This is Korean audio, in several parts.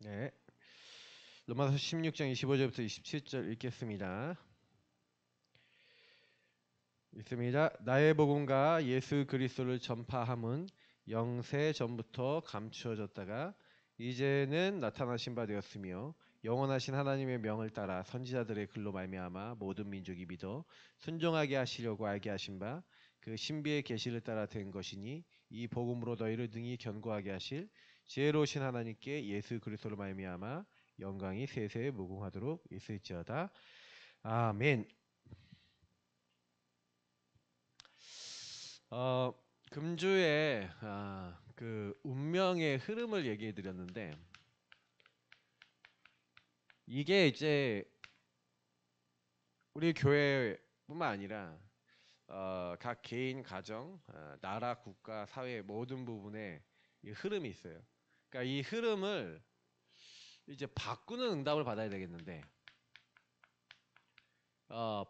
네. 로마서 16장 25절부터 27절 읽겠습니다. 읽습니다. 나의 복음과 예수 그리스도를 전파함은 영세 전부터 감추어졌다가 이제는 나타나신 바 되었으며 영원하신 하나님의 명을 따라 선지자들의 글로 말미암아 모든 민족이 믿어 순종하게 하시려고 알게 하신 바 그 신비의 계시를 따라 된 것이니 이 복음으로 너희를 능히 견고하게 하실 지혜로우신 하나님께 예수 그리스도로 말미암아 영광이 세세에 무궁하도록 있을지어다. 아멘. 금주에 그 운명의 흐름을 얘기해 드렸는데 이게 이제 우리 교회뿐만 아니라 각 개인 가정, 나라, 국가, 사회 모든 부분에 이 흐름이 있어요. 그러니까 이 흐름을 이제 바꾸는 응답을 받아야 되겠는데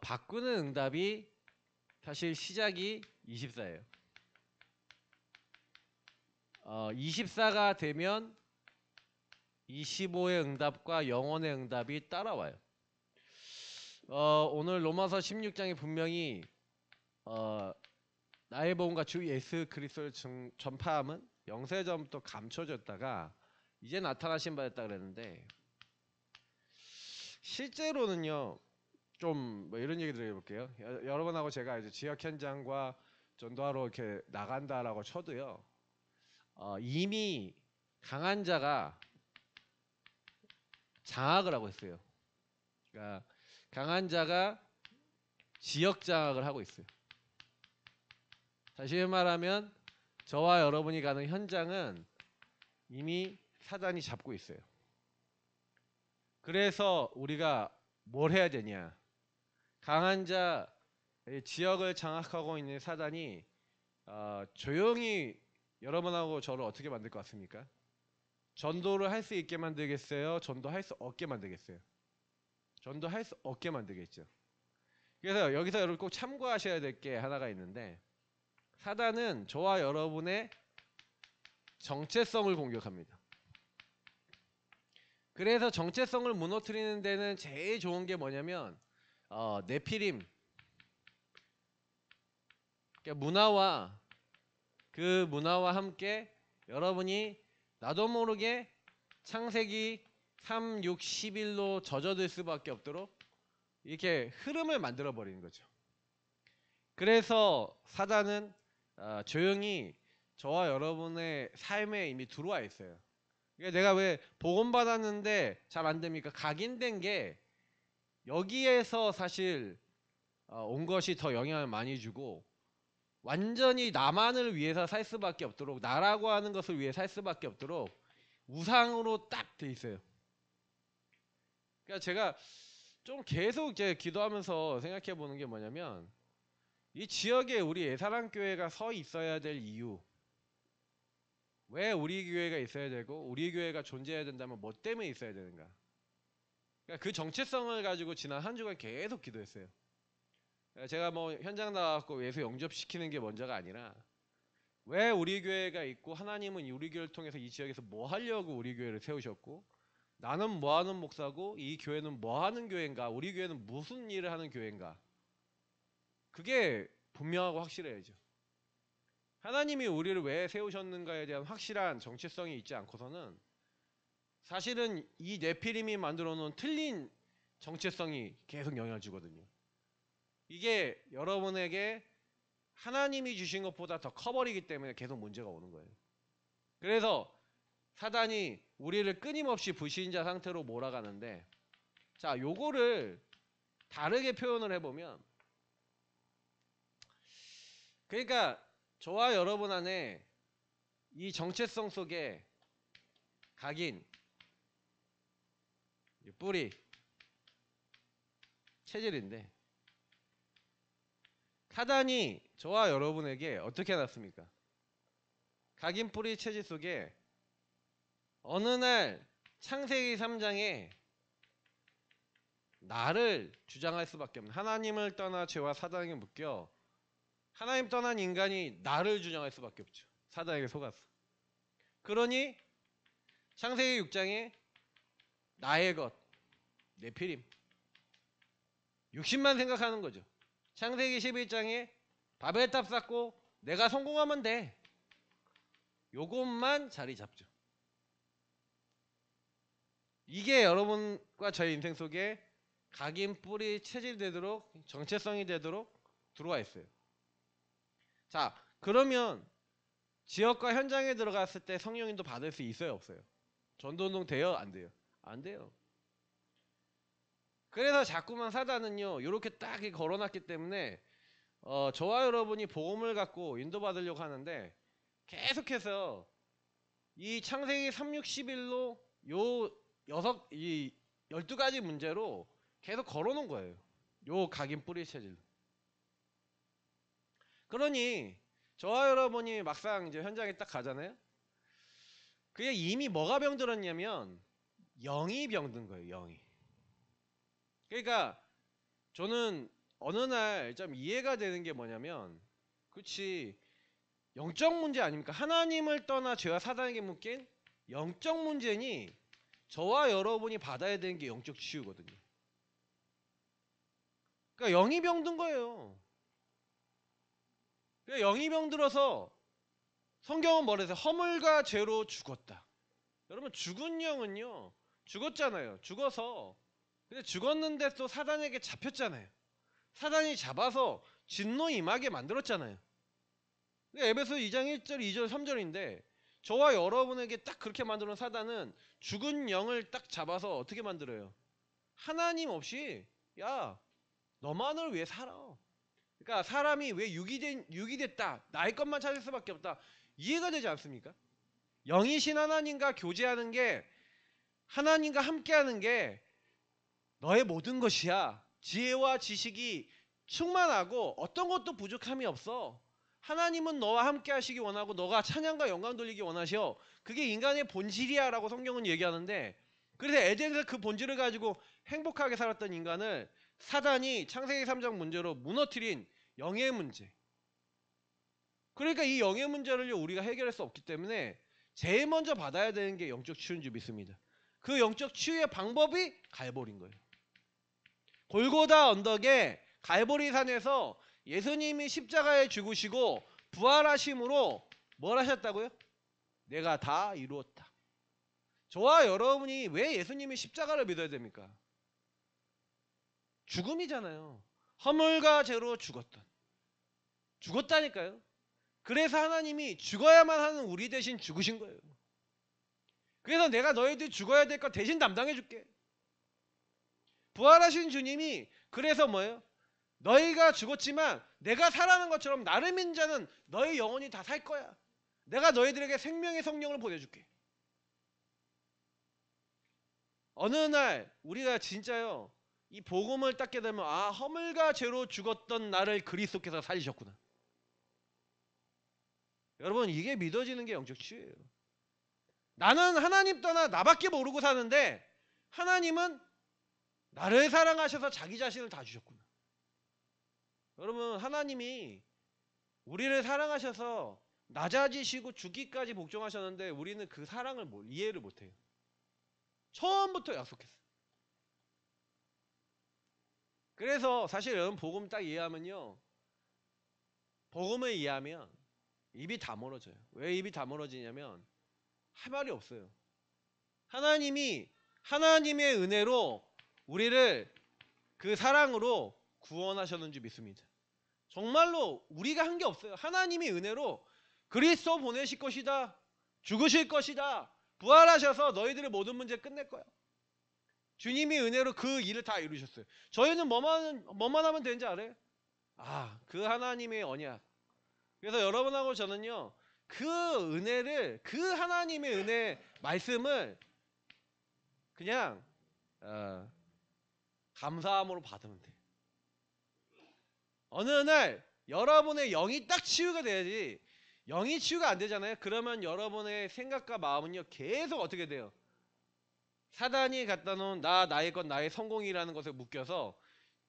바꾸는 응답이 사실 시작이 24예요. 24가 되면 25의 응답과 영원의 응답이 따라와요. 오늘 로마서 16장에 분명히 나의 복음과 주 예수 그리스도를 전파함은 영세전부터 감춰졌다가 이제 나타나신 바 됐다 그랬는데 실제로는요 좀 뭐 이런 얘기들 해볼게요. 여러분하고 제가 이제 지역 현장과 전도하러 이렇게 나간다라고 쳐도요 이미 강한 자가 장악을 하고 있어요. 그러니까 강한 자가 지역 장악을 하고 있어요. 다시 말하면 저와 여러분이 가는 현장은 이미 사단이 잡고 있어요. 그래서 우리가 뭘 해야 되냐? 강한 자 지역을 장악하고 있는 사단이 조용히 여러분하고 저를 어떻게 만들 것 같습니까? 전도를 할 수 있게 만들겠어요? 전도할 수 없게 만들겠어요? 전도할 수 없게 만들겠죠. 그래서 여기서 여러분 꼭 참고하셔야 될 게 하나가 있는데 사단은 저와 여러분의 정체성을 공격합니다. 그래서 정체성을 무너뜨리는 데는 제일 좋은 게 뭐냐면 네피림 그러니까 그 문화와 함께 여러분이 나도 모르게 창세기 3, 6, 11로 젖어들 수밖에 없도록 이렇게 흐름을 만들어 버리는 거죠. 그래서 사단은 조용히 저와 여러분의 삶에 이미 들어와 있어요. 그러니까 내가 왜 복음 받았는데 잘 안 됩니까? 각인된 게 여기에서 사실 온 것이 더 영향을 많이 주고 완전히 나만을 위해서 살 수밖에 없도록 나라고 하는 것을 위해 살 수밖에 없도록 우상으로 딱 돼 있어요. 그러니까 제가 좀 계속 이제 기도하면서 생각해 보는 게 뭐냐면 이 지역에 우리 예사랑교회가 서 있어야 될 이유 왜 우리 교회가 있어야 되고 우리 교회가 존재해야 된다면 뭐 때문에 있어야 되는가 그러니까 그 정체성을 가지고 지난 한 주간 계속 기도했어요. 제가 뭐 현장 나가고 예수 영접시키는 게 먼저가 아니라 왜 우리 교회가 있고 하나님은 우리 교회를 통해서 이 지역에서 뭐 하려고 우리 교회를 세우셨고 나는 뭐 하는 목사고 이 교회는 뭐 하는 교회인가 우리 교회는 무슨 일을 하는 교회인가 그게 분명하고 확실해야죠. 하나님이 우리를 왜 세우셨는가에 대한 확실한 정체성이 있지 않고서는 사실은 이 네피림이 만들어 놓은 틀린 정체성이 계속 영향을 주거든요. 이게 여러분에게 하나님이 주신 것보다 더 커버리기 때문에 계속 문제가 오는 거예요. 그래서 사단이 우리를 끊임없이 불신자 상태로 몰아가는데 자 요거를 다르게 표현을 해보면 그러니까 저와 여러분 안에 이 정체성 속에 각인, 뿌리, 체질인데 사단이 저와 여러분에게 어떻게 해놨습니까? 각인, 뿌리, 체질 속에 어느 날 창세기 3장에 나를 주장할 수밖에 없는 하나님을 떠나 죄와 사단에게 묶여 하나님 떠난 인간이 나를 주장할 수밖에 없죠. 사단에게 속았어. 그러니 창세기 6장에 나의 것, 네피림. 육신만 생각하는 거죠. 창세기 11장에 바벨탑 쌓고 내가 성공하면 돼. 요것만 자리 잡죠. 이게 여러분과 저의 인생 속에 각인 뿌리 체질되도록 정체성이 되도록 들어와 있어요. 자, 그러면 지역과 현장에 들어갔을 때 성령인도 받을 수 있어요, 없어요? 전도운동 돼요, 안 돼요? 안 돼요. 그래서 자꾸만 사단은요, 이렇게 딱 걸어놨기 때문에 저와 여러분이 복음을 갖고 인도받으려고 하는데 계속해서 이 창세기 3, 6, 11로 이 12가지 문제로 계속 걸어놓은 거예요. 요 각인 뿌리 체질. 그러니 저와 여러분이 막상 이제 현장에 딱 가잖아요. 그게 이미 뭐가 병들었냐면 영이 병든 거예요. 영이. 그러니까 저는 어느 날 좀 이해가 되는 게 뭐냐면, 그렇지, 영적 문제 아닙니까? 하나님을 떠나 죄와 사단에게 묶인 영적 문제니 저와 여러분이 받아야 되는 게 영적 치유거든요. 그러니까 영이 병든 거예요. 그러니까 영이 병들어서 성경은 뭐라 해서 허물과 죄로 죽었다. 여러분, 죽은 영은요, 죽었잖아요. 죽어서. 근데 죽었는데 또 사단에게 잡혔잖아요. 사단이 잡아서 진노 임하게 만들었잖아요. 에베소 2장 1절, 2절, 3절인데 저와 여러분에게 딱 그렇게 만드는 사단은 죽은 영을 딱 잡아서 어떻게 만들어요? 하나님 없이, 야, 너만을 왜 살아? 그러니까 사람이 왜 육이 됐다, 나의 것만 찾을 수밖에 없다, 이해가 되지 않습니까? 영이신 하나님과 교제하는 게, 하나님과 함께하는 게 너의 모든 것이야. 지혜와 지식이 충만하고 어떤 것도 부족함이 없어. 하나님은 너와 함께 하시기 원하고 너가 찬양과 영광 돌리기 원하셔. 그게 인간의 본질이야 라고 성경은 얘기하는데, 그래서 에덴에서 그 본질을 가지고 행복하게 살았던 인간을 사단이 창세기 3장 문제로 무너뜨린 영의 문제. 그러니까 이 영의 문제를 우리가 해결할 수 없기 때문에 제일 먼저 받아야 되는 게 영적 치유인 줄 믿습니다. 그 영적 치유의 방법이 갈보리인 거예요. 골고다 언덕에 갈보리 산에서 예수님이 십자가에 죽으시고 부활하심으로 뭘 하셨다고요? 내가 다 이루었다. 저와 여러분이 왜 예수님이 십자가를 믿어야 됩니까? 죽음이잖아요. 허물과 죄로 죽었다니까요. 그래서 하나님이 죽어야만 하는 우리 대신 죽으신 거예요. 그래서 내가 너희들 죽어야 될 거 대신 담당해 줄게. 부활하신 주님이 그래서 뭐예요? 너희가 죽었지만 내가 살아난 것처럼 나를 믿는 자는 너희 영혼이 다 살 거야. 내가 너희들에게 생명의 성령을 보내줄게. 어느 날 우리가 진짜요, 이 복음을 딱 깨달으면, 아, 허물과 죄로 죽었던 나를 그리스도께서 살리셨구나. 여러분, 이게 믿어지는 게 영적 치유예요. 나는 하나님 떠나 나밖에 모르고 사는데 하나님은 나를 사랑하셔서 자기 자신을 다 주셨구나. 여러분, 하나님이 우리를 사랑하셔서 낮아지시고 죽기까지 복종하셨는데 우리는 그 사랑을 이해를 못해요. 처음부터 약속했어요. 그래서 사실 여러분, 복음 딱 이해하면요, 복음을 이해하면 입이 다물어져요. 왜 입이 다물어지냐면 할 말이 없어요. 하나님이 하나님의 은혜로 우리를 그 사랑으로 구원하셨는 줄 믿습니다. 정말로 우리가 한 게 없어요. 하나님이 은혜로 그리스도 보내실 것이다, 죽으실 것이다, 부활하셔서 너희들의 모든 문제 끝낼 거야. 주님이 은혜로 그 일을 다 이루셨어요. 저희는 뭐만 하면 되는지 알아요? 아, 그 하나님의 언약. 그래서 여러분하고 저는요, 그 은혜를, 그 하나님의 은혜 말씀을 그냥 감사함으로 받으면 돼. 어느 날 여러분의 영이 딱 치유가 돼야지. 영이 치유가 안 되잖아요. 그러면 여러분의 생각과 마음은요, 계속 어떻게 돼요? 사단이 갖다 놓은 나의 것, 나의 성공이라는 것에 묶여서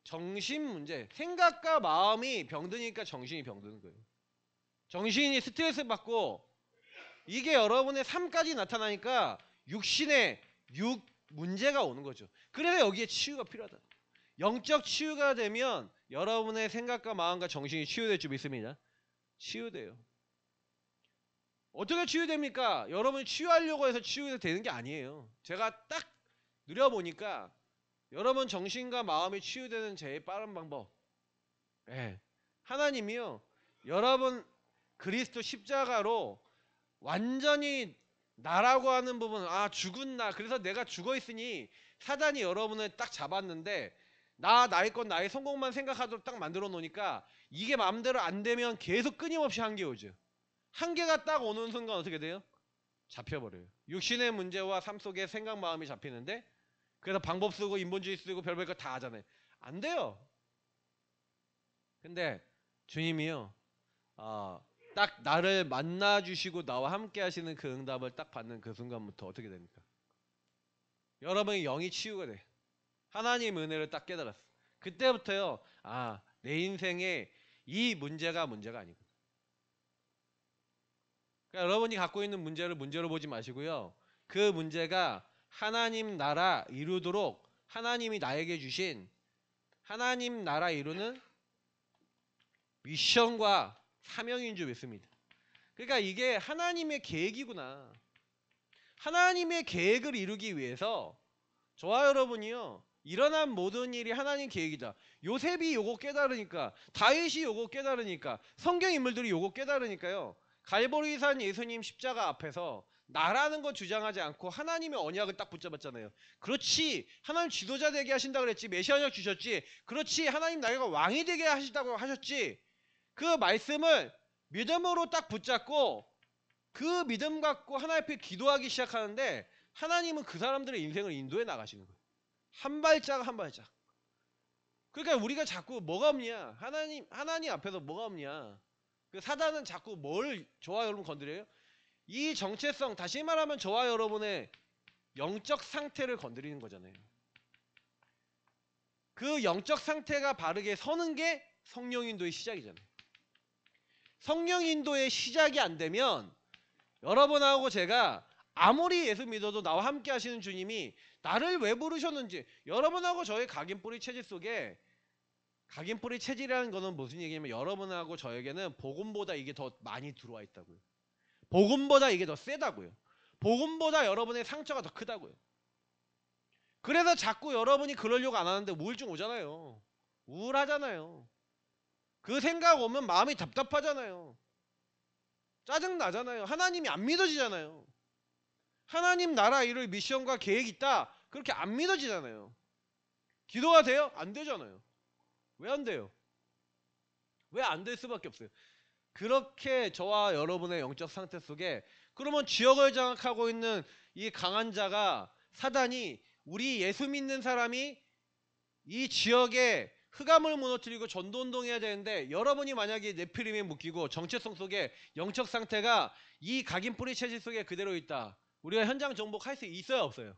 정신 문제, 생각과 마음이 병드니까 정신이 병드는 거예요. 정신이 스트레스 받고 이게 여러분의 삶까지 나타나니까 육신의 문제가 오는 거죠. 그래서 여기에 치유가 필요하다. 영적 치유가 되면 여러분의 생각과 마음과 정신이 치유될 줄 믿습니다. 치유돼요. 어떻게 치유됩니까? 여러분이 치유하려고 해서 치유되는 게 아니에요. 제가 딱 누려보니까 여러분 정신과 마음이 치유되는 제일 빠른 방법, 예, 하나님이요, 여러분 그리스도 십자가로 완전히 나라고 하는 부분, 아 죽은 나, 그래서 내가 죽어 있으니 사단이 여러분을 딱 잡았는데 나의 건 나의 성공만 생각하도록 딱 만들어 놓으니까 이게 마음대로 안 되면 계속 끊임없이 한계 오죠. 한계가 딱 오는 순간 어떻게 돼요? 잡혀버려요. 육신의 문제와 삶 속에 생각 마음이 잡히는데, 그래서 방법 쓰고 인본주의 쓰고 별별 거 다 하잖아요. 안 돼요. 근데 주님이요, 딱 나를 만나 주시고 나와 함께 하시는 그 응답을 딱 받는 그 순간부터 어떻게 됩니까? 여러분의 영이 치유가 돼. 하나님 은혜를 딱 깨달았어. 그때부터요, 내 인생에 이 문제가 아니구나. 그러니까 여러분이 갖고 있는 문제를 문제로 보지 마시고요, 그 문제가 하나님 나라 이루도록 하나님이 나에게 주신 하나님 나라 이루는 미션과 사명인 줄 믿습니다. 그러니까 이게 하나님의 계획이구나. 하나님의 계획을 이루기 위해서 저와 여러분이요, 일어난 모든 일이 하나님 계획이다. 요셉이 요거 깨달으니까, 다윗이 요거 깨달으니까, 성경 인물들이 요거 깨달으니까요, 갈보리산 예수님 십자가 앞에서 나라는 거 주장하지 않고 하나님의 언약을 딱 붙잡았잖아요. 그렇지, 하나님 지도자 되게 하신다 그랬지, 메시아역 주셨지, 그렇지, 하나님 나라가 왕이 되게 하시다고 하셨지, 그 말씀을 믿음으로 딱 붙잡고 그 믿음 갖고 하나님 앞에 기도하기 시작하는데, 하나님은 그 사람들의 인생을 인도해 나가시는 거예요. 한 발짝 한 발짝. 그러니까 우리가 자꾸 뭐가 없냐, 하나님 앞에서 뭐가 없냐, 그 사단은 자꾸 뭘 저와 여러분 건드려요? 이 정체성, 다시 말하면 저와 여러분의 영적 상태를 건드리는 거잖아요. 그 영적 상태가 바르게 서는 게 성령 인도의 시작이잖아요. 성령 인도의 시작이 안 되면 여러분하고 제가 아무리 예수 믿어도 나와 함께 하시는 주님이 나를 왜 부르셨는지, 여러분하고 저의 각인뿌리 체질 속에, 각인뿌리 체질이라는 거는 무슨 얘기냐면, 여러분하고 저에게는 복음보다 이게 더 많이 들어와 있다고요. 복음보다 이게 더 세다고요. 복음보다 여러분의 상처가 더 크다고요. 그래서 자꾸 여러분이 그러려고 안 하는데 우울증 오잖아요. 우울하잖아요. 그 생각 오면 마음이 답답하잖아요. 짜증 나잖아요. 하나님이 안 믿어지잖아요. 하나님 나라 이룰 미션과 계획이 있다, 그렇게 안 믿어지잖아요. 기도가 돼요? 안 되잖아요. 왜 안 돼요? 왜 안 될 수밖에 없어요. 그렇게 저와 여러분의 영적 상태 속에, 그러면 지역을 장악하고 있는 이 강한 자가, 사단이, 우리 예수 믿는 사람이 이 지역에 흑암을 무너뜨리고 전도운동해야 되는데, 여러분이 만약에 네피림에 묶이고 정체성 속에 영적 상태가 이 각인뿌리 체질 속에 그대로 있다, 우리가 현장 정복할 수 있어요 없어요?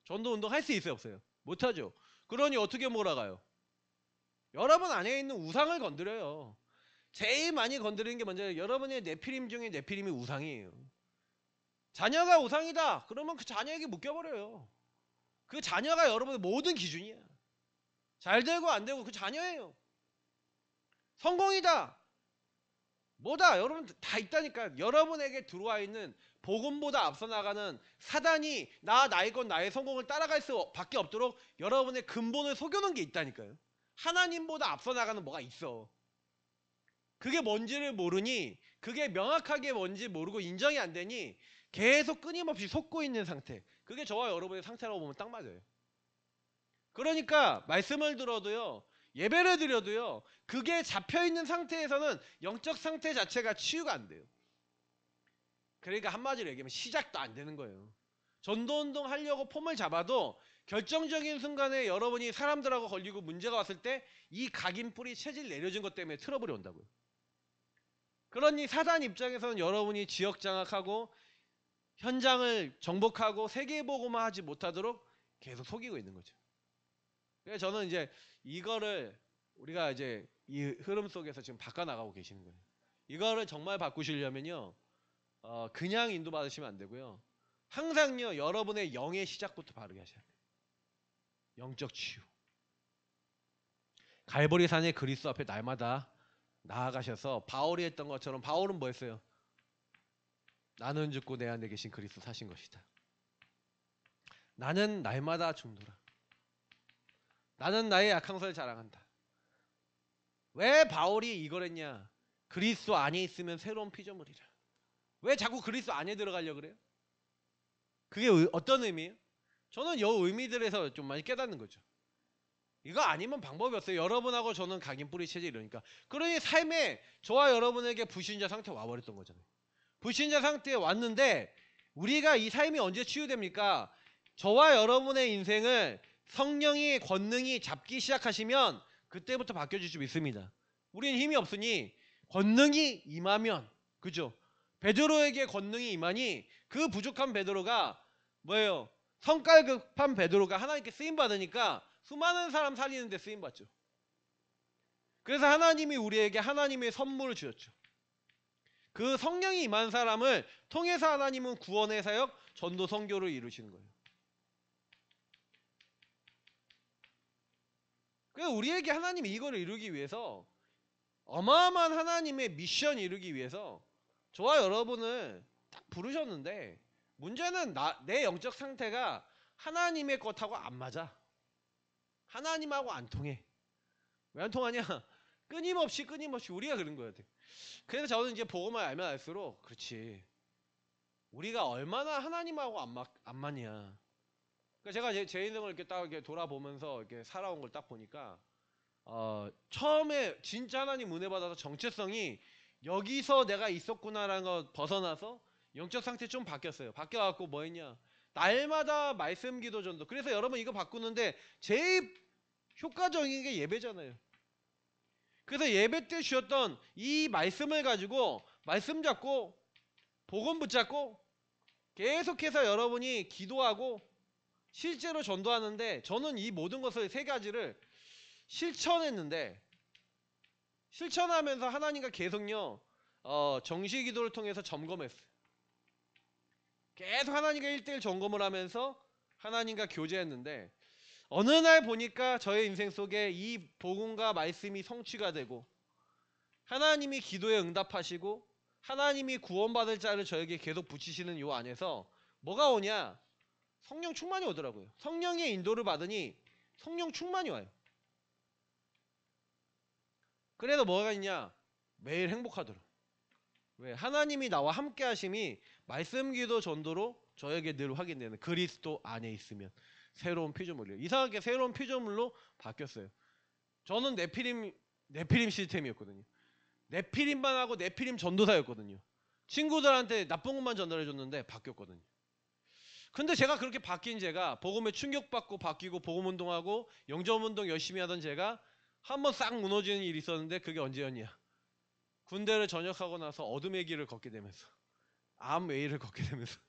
전도운동 할 수 있어요 없어요? 못하죠. 그러니 어떻게 몰아가요? 여러분 안에 있는 우상을 건드려요. 제일 많이 건드리는 게 먼저, 여러분의 네피림 중에 네피림이 우상이에요. 자녀가 우상이다 그러면 그 자녀에게 묶여버려요. 그 자녀가 여러분의 모든 기준이야. 잘 되고 안 되고 그 자녀예요. 성공이다 뭐다, 여러분 다 있다니까. 여러분에게 들어와 있는 복음보다 앞서 나가는 사단이 나의 건 나의 성공을 따라갈 수밖에 없도록 여러분의 근본을 속여놓은 게 있다니까요. 하나님보다 앞서 나가는 뭐가 있어. 그게 뭔지를 모르니, 그게 명확하게 뭔지 모르고 인정이 안 되니 계속 끊임없이 속고 있는 상태, 그게 저와 여러분의 상태라고 보면 딱 맞아요. 그러니까 말씀을 들어도요, 예배를 드려도요, 그게 잡혀있는 상태에서는 영적 상태 자체가 치유가 안 돼요. 그러니까 한마디로 얘기하면 시작도 안 되는 거예요. 전도운동 하려고 폼을 잡아도 결정적인 순간에 여러분이 사람들하고 걸리고 문제가 왔을 때 이 각인뿌리 체질 내려진 것 때문에 트러블이 온다고요. 그러니 사단 입장에서는 여러분이 지역 장악하고 현장을 정복하고 세계보고만 하지 못하도록 계속 속이고 있는 거죠. 그래서 저는 이제 이거를, 우리가 이제 이 흐름 속에서 지금 바꿔나가고 계시는 거예요. 이거를 정말 바꾸시려면요, 그냥 인도받으시면 안 되고요, 항상요 여러분의 영의 시작부터 바르게 하셔야 돼요. 영적 치유. 갈보리산의 그리스도 앞에 날마다 나아가셔서 바울이 했던 것처럼, 바울은 뭐 했어요? 나는 죽고 내 안에 계신 그리스도 사신 것이다. 나는 날마다 죽노라. 나는 나의 약함을 자랑한다. 왜 바울이 이걸 했냐? 그리스도 안에 있으면 새로운 피조물이라. 왜 자꾸 그리스도 안에 들어가려고 그래요? 그게 어떤 의미예요? 저는 이 의미들에서 좀 많이 깨닫는 거죠. 이거 아니면 방법이 없어요. 여러분하고 저는 각인 뿌리 체질 이러니까. 그러니 삶에 저와 여러분에게 불신자 상태 와버렸던 거잖아요. 불신자 상태에 왔는데 우리가 이 삶이 언제 치유됩니까? 저와 여러분의 인생을 성령의 권능이 잡기 시작하시면 그때부터 바뀌어질 수 있습니다. 우리는 힘이 없으니 권능이 임하면, 그죠? 베드로에게 권능이 임하니 그 부족한 베드로가 뭐예요? 성깔 급한 베드로가 하나님께 쓰임 받으니까 수많은 사람 살리는데 쓰임 받죠. 그래서 하나님이 우리에게 하나님의 선물을 주셨죠. 그 성령이 임한 사람을 통해서 하나님은 구원의 사역, 전도, 선교를 이루시는 거예요. 그래서 우리에게 하나님이 이거를 이루기 위해서, 어마어마한 하나님의 미션을 이루기 위해서 저와 여러분을 딱 부르셨는데, 문제는 내 영적 상태가 하나님의 것하고 안 맞아. 하나님하고 안 통해. 왜 안 통하냐? 끊임없이 우리가 그런 거야. 그래서 저는 이제 복음을 알면 알수록, 그렇지, 우리가 얼마나 하나님하고 안 맞냐. 그러니까 제가 제 인생을 이렇게 딱 이렇게 돌아보면서 이렇게 살아온 걸 딱 보니까, 처음에 진짜 하나님 은혜 받아서 정체성이 여기서 내가 있었구나라는 거 벗어나서 영적 상태 좀 바뀌었어요. 바뀌어갖고 뭐 했냐? 날마다 말씀 기도 전도. 그래서 여러분 이거 바꾸는데 제일 효과적인 게 예배잖아요. 그래서 예배 때 주셨던 이 말씀을 가지고 말씀 잡고 복음 붙잡고 계속해서 여러분이 기도하고 실제로 전도하는데, 저는 이 모든 것을 세 가지를 실천했는데, 실천하면서 하나님과 계속요 정시 기도를 통해서 점검했어요. 계속 하나님과 1대1 점검을 하면서 하나님과 교제했는데, 어느 날 보니까 저의 인생 속에 이 복음과 말씀이 성취가 되고 하나님이 기도에 응답하시고 하나님이 구원받을 자를 저에게 계속 붙이시는 요 안에서 뭐가 오냐? 성령 충만이 오더라고요. 성령의 인도를 받으니 성령 충만이 와요. 그래서 뭐가 있냐? 매일 행복하더라고요. 왜? 하나님이 나와 함께 하심이 말씀 기도 전도로 저에게 늘 확인되는, 그리스도 안에 있으면 새로운 피조물이에요. 이상하게 새로운 피조물로 바뀌었어요. 저는 네피림 시스템이었거든요. 네피림만 하고 네피림 전도사였거든요. 친구들한테 나쁜 것만 전달해줬는데 바뀌었거든요. 근데 제가 그렇게 바뀐 제가, 복음에 충격받고 바뀌고 복음 운동하고 영접 운동 열심히 하던 제가 한번 싹 무너지는 일이 있었는데, 그게 언제였냐? 군대를 전역하고 나서 어둠의 길을 걷게 되면서, 암웨이를 걷게 되면서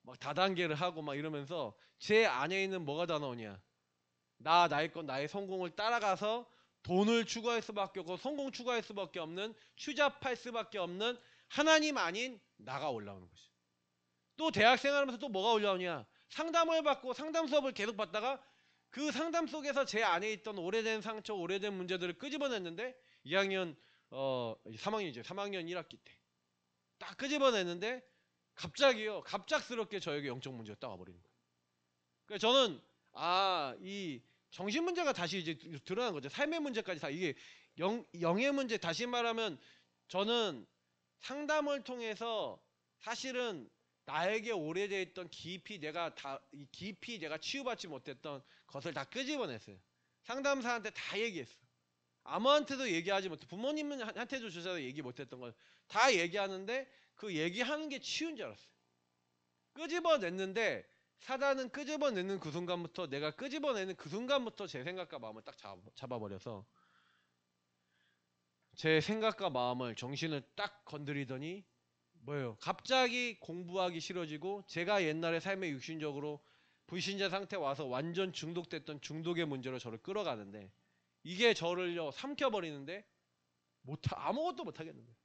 막 다단계를 하고 막 이러면서 제 안에 있는 뭐가 다 나오냐? 나의 것, 나의 성공을 따라가서 돈을 추구할 수밖에 없고 성공 추구할 수밖에 없는, 추잡할 수밖에 없는 하나님 아닌 나가 올라오는 것이. 또 대학생활하면서 또 뭐가 올라오냐? 상담을 받고 상담 수업을 계속 받다가 그 상담 속에서 제 안에 있던 오래된 상처, 오래된 문제들을 끄집어냈는데, 2학년 3학년이죠. 3학년 1학기 때 딱 끄집어냈는데 갑작스럽게 저에게 영적 문제가 딱 와버리는 거예요. 그래서 저는 이 정신 문제가 다시 이제 드러난 거죠. 삶의 문제까지 다, 이게 영의 문제. 다시 말하면 저는 상담을 통해서 사실은 나에게 오래되어 있던 깊이 내가 치유받지 못했던 것을 다 끄집어냈어요. 상담사한테 다 얘기했어. 아무한테도 얘기하지 못해. 부모님한테도 조차도 얘기 못했던 걸 다 얘기하는데, 그 얘기하는 게 치유인 줄 알았어요. 끄집어냈는데, 사단은 끄집어내는 그 순간부터, 내가 끄집어내는 그 순간부터 제 생각과 마음을 딱 잡아버려서, 제 생각과 마음을, 정신을 딱 건드리더니 뭐예요? 갑자기 공부하기 싫어지고, 제가 옛날에 삶에 육신적으로 불신자 상태 와서 완전 중독됐던 중독의 문제로 저를 끌어가는데, 이게 저를요 삼켜버리는데 아무것도 못하겠는 거예요.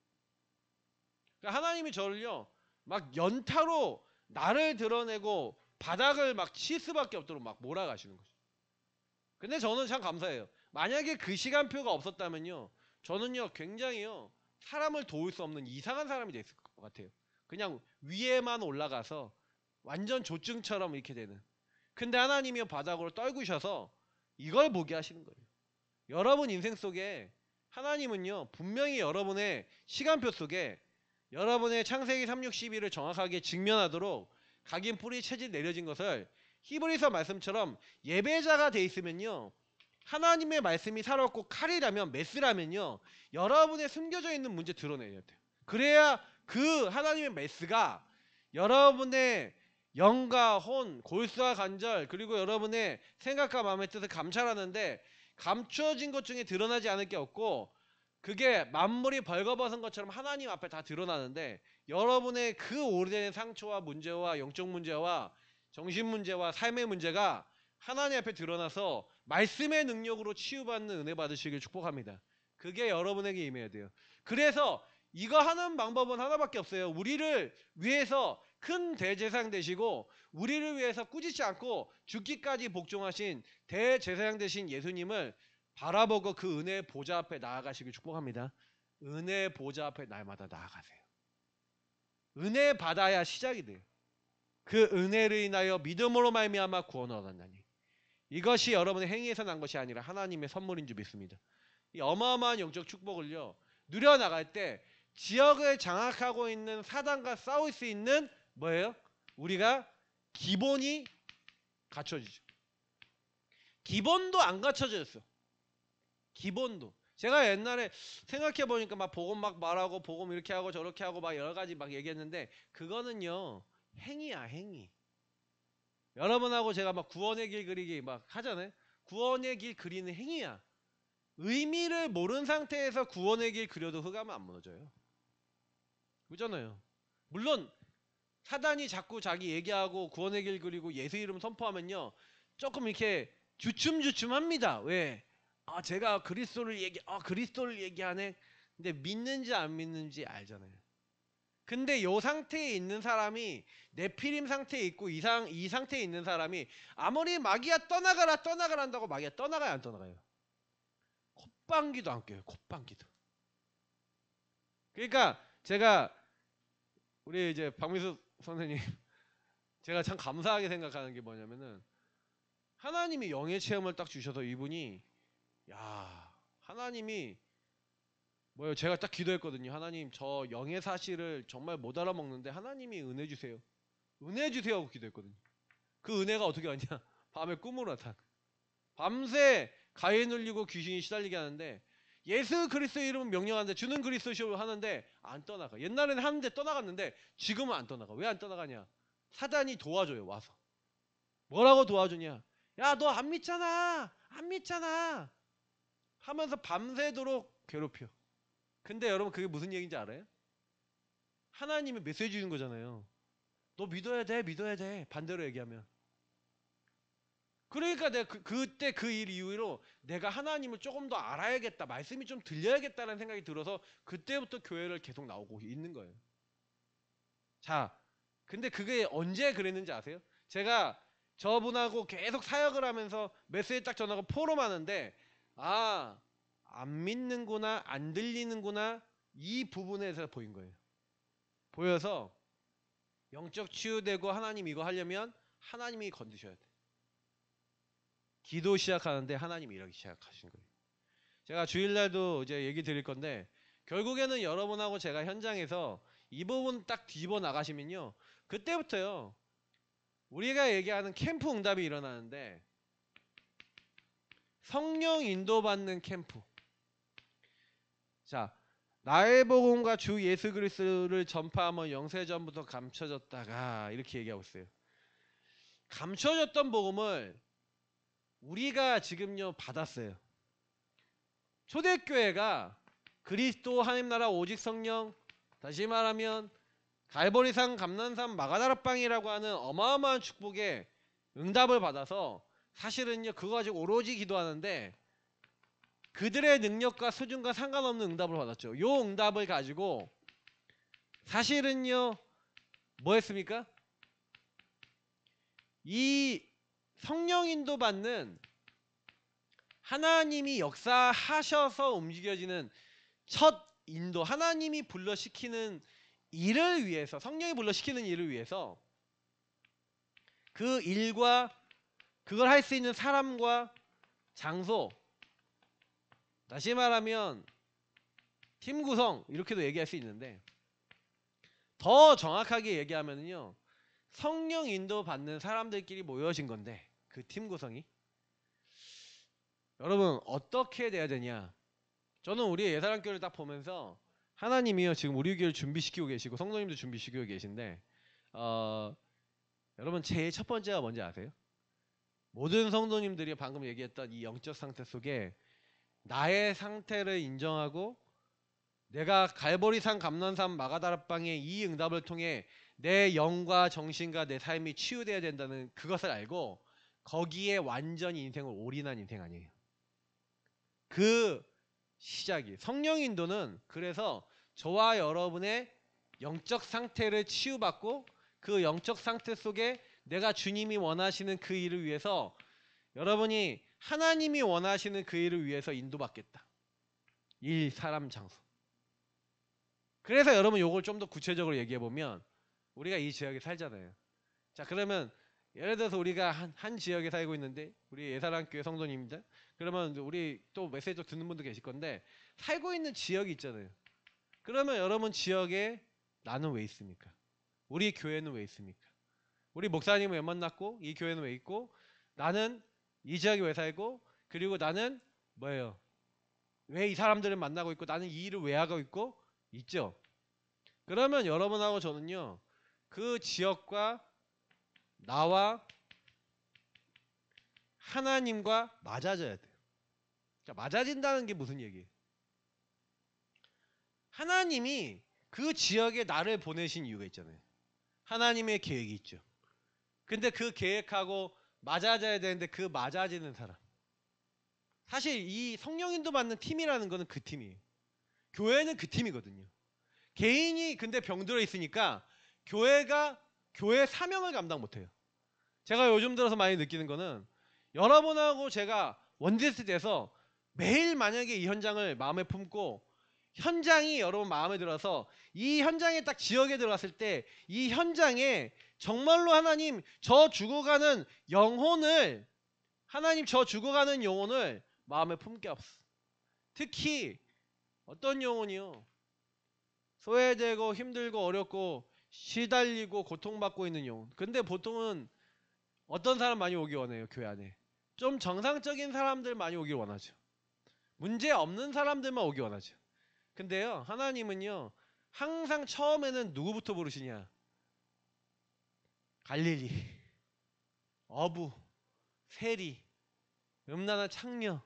그러니까 하나님이 저를요 막 연타로 나를 드러내고 바닥을 막 칠 수밖에 없도록 막 몰아가시는 거죠. 근데 저는 참 감사해요. 만약에 그 시간표가 없었다면요, 저는요 굉장히요 사람을 도울 수 없는 이상한 사람이 됐을 것 같아요. 그냥 위에만 올라가서 완전 조증처럼 이렇게 되는. 근데 하나님이요 바닥으로 떨구셔서 이걸 보게 하시는 거예요. 여러분 인생 속에 하나님은요 분명히 여러분의 시간표 속에 여러분의 창세기 3, 6, 12를 정확하게 직면하도록 각인 뿌리 체질 내려진 것을 히브리서 말씀처럼 예배자가 돼 있으면요, 하나님의 말씀이 살아있고 칼이라면 메스라면요 여러분의 숨겨져 있는 문제 드러내야 돼요. 그래야 그 하나님의 메스가 여러분의 영과 혼, 골수와 간절, 그리고 여러분의 생각과 마음의 뜻을 감찰하는데 감추어진 것 중에 드러나지 않을 게 없고, 그게 만물이 벌거벗은 것처럼 하나님 앞에 다 드러나는데 여러분의 그 오래된 상처와 문제와 영적 문제와 정신 문제와 삶의 문제가 하나님 앞에 드러나서 말씀의 능력으로 치유받는 은혜 받으시길 축복합니다. 그게 여러분에게 임해야 돼요. 그래서 이거 하는 방법은 하나밖에 없어요. 우리를 위해서 큰 대제사장 되시고 우리를 위해서 꾸짖지 않고 죽기까지 복종하신 대제사장 되신 예수님을 바라보고 그 은혜의 보좌 앞에 나아가시길 축복합니다. 은혜의 보좌 앞에 날마다 나아가세요. 은혜 받아야 시작이 돼요. 그 은혜를 인하여 믿음으로 말미암아 구원을 얻었나니 이것이 여러분의 행위에서 난 것이 아니라 하나님의 선물인 줄 믿습니다. 이 어마어마한 영적 축복을요 누려나갈 때 지역을 장악하고 있는 사단과 싸울 수 있는 뭐예요? 우리가 기본이 갖춰지죠. 기본도 안 갖춰져 있어. 기본도. 제가 옛날에 생각해보니까 막 복음 막 말하고 복음 이렇게 하고 저렇게 하고 막 여러가지 막 얘기했는데 그거는요 행위야, 행위. 여러분하고 제가 막 구원의 길 그리기 막 하잖아요. 구원의 길 그리는 행위야. 의미를 모른 상태에서 구원의 길 그려도 흑암은 안 무너져요. 그렇잖아요. 물론 사단이 자꾸 자기 얘기하고 구원의 길 그리고 예수 이름 선포하면요 조금 이렇게 주춤주춤합니다. 왜? 아 제가 그리스도를 얘기하네. 근데 믿는지 안 믿는지 알잖아요. 근데 요 상태에 있는 사람이 네피림 상태에 있고 이 상태에 있는 사람이 아무리 마귀야 떠나가라 한다고 마귀야 떠나가요, 안 떠나가요? 콧방귀도 안 껴요. 콧방귀도. 그러니까 제가 우리 이제 박미수 선생님 제가 참 감사하게 생각하는 게 뭐냐면은 하나님이 영의 체험을 딱 주셔서 이분이 야 하나님이 뭐요? 제가 딱 기도했거든요. 하나님 저 영의 사실을 정말 못 알아먹는데 하나님이 은혜 주세요. 은혜 주세요 하고 기도했거든요. 그 은혜가 어떻게 왔냐? 밤에 꿈으로 나타나. 밤새 가에 눌리고 귀신이 시달리게 하는데 예수 그리스도 이름은 명령하는데 주는 그리스도시오 하는데 안 떠나가. 옛날에는 하는데 떠나갔는데 지금은 안 떠나가. 왜 안 떠나가냐? 사단이 도와줘요. 와서. 뭐라고 도와주냐? 야 너 안 믿잖아. 안 믿잖아. 하면서 밤새도록 괴롭혀. 근데 여러분 그게 무슨 얘기인지 알아요? 하나님이 메시지 주는 거잖아요. 너 믿어야 돼, 믿어야 돼. 반대로 얘기하면. 그러니까 내가 그때 그 일 이후로 내가 하나님을 조금 더 알아야겠다. 말씀이 좀 들려야겠다는 생각이 들어서 그때부터 교회를 계속 나오고 있는 거예요. 자, 근데 그게 언제 그랬는지 아세요? 제가 저분하고 계속 사역을 하면서 메시지 딱 전하고 포럼하는데 안 믿는구나, 안 들리는구나 이 부분에서 보인 거예요. 보여서 영적 치유되고 하나님 이거 하려면 하나님이 건드셔야 돼. 기도 시작하는데 하나님이 이러기 시작하신 거예요. 제가 주일날도 이제 얘기 드릴 건데 결국에는 여러분하고 제가 현장에서 이 부분 딱 뒤집어 나가시면요. 그때부터요. 우리가 얘기하는 캠프 응답이 일어나는데 성령 인도받는 캠프. 자, 나의 복음과 주 예수 그리스도를 전파하면 영세전부터 감춰졌다가 이렇게 얘기하고 있어요. 감춰졌던 복음을 우리가 지금요 받았어요. 초대교회가 그리스도 하나님 나라 오직 성령, 다시 말하면 갈보리산 감난산 마가다락방이라고 하는 어마어마한 축복에 응답을 받아서 사실은요 그거 가지고 오로지 기도하는데 그들의 능력과 수준과 상관없는 응답을 받았죠. 요 응답을 가지고 사실은요 뭐 했습니까? 이 성령 인도 받는 하나님이 역사하셔서 움직여지는 첫 인도, 하나님이 불러시키는 일을 위해서, 성령이 불러시키는 일을 위해서 그 일과 그걸 할 수 있는 사람과 장소, 다시 말하면 팀 구성, 이렇게도 얘기할 수 있는데, 더 정확하게 얘기하면요, 성령 인도 받는 사람들끼리 모여진 건데, 그 팀 구성이 여러분 어떻게 돼야 되냐. 저는 우리 예사랑교를 딱 보면서 하나님이요 지금 우리 교회를 준비시키고 계시고 성도님도 준비시키고 계신데, 여러분 제일 첫 번째가 뭔지 아세요? 모든 성도님들이 방금 얘기했던 이 영적 상태 속에 나의 상태를 인정하고 내가 갈보리산 감난산 마가다락방의 이 응답을 통해 내 영과 정신과 내 삶이 치유돼야 된다는 그것을 알고 거기에 완전히 인생을 올인한 인생 아니에요. 그 시작이 성령 인도는, 그래서 저와 여러분의 영적 상태를 치유받고 그 영적 상태 속에 내가 주님이 원하시는 그 일을 위해서, 여러분이 하나님이 원하시는 그 일을 위해서 인도받겠다. 일, 사람, 장소. 그래서 여러분 요걸 좀 더 구체적으로 얘기해보면, 우리가 이 지역에 살잖아요. 자, 그러면 예를 들어서 우리가 한 지역에 살고 있는데, 우리 예사랑교회 성도님들, 그러면 우리 또 메시지 듣는 분도 계실 건데, 살고 있는 지역이 있잖아요. 그러면 여러분 지역에 나는 왜 있습니까? 우리 교회는 왜 있습니까? 우리 목사님은 왜 만났고, 이 교회는 왜 있고, 나는 이 지역에 왜 살고, 그리고 나는 뭐예요? 왜 이 사람들을 만나고 있고, 나는 이 일을 왜 하고 있고 있죠. 그러면 여러분하고 저는요, 그 지역과 나와 하나님과 맞아져야 돼요. 자, 맞아진다는 게 무슨 얘기예요? 하나님이 그 지역에 나를 보내신 이유가 있잖아요. 하나님의 계획이 있죠. 근데 그 계획하고 맞아져야 되는데 그 맞아지는 사람. 사실 이 성령인도 받는 팀이라는 거는 그 팀이에요. 교회는 그 팀이거든요. 개인이 근데 병들어 있으니까 교회가 교회 사명을 감당 못해요. 제가 요즘 들어서 많이 느끼는 거는, 여러분하고 제가 원디스 돼서 매일 만약에 이 현장을 마음에 품고 현장이 여러분 마음에 들어서 이 현장에 딱 지역에 들어갔을 때 이 현장에 정말로 하나님 저 죽어가는 영혼을, 하나님 저 죽어가는 영혼을 마음에 품게 없어. 특히 어떤 영혼이요? 소외되고 힘들고 어렵고 시달리고 고통받고 있는 영혼. 근데 보통은 어떤 사람 많이 오기 원해요? 교회 안에 좀 정상적인 사람들 많이 오길 원하죠. 문제 없는 사람들만 오기 원하죠. 근데요, 하나님은요 항상 처음에는 누구부터 부르시냐? 갈릴리, 어부, 세리, 음란한 창녀,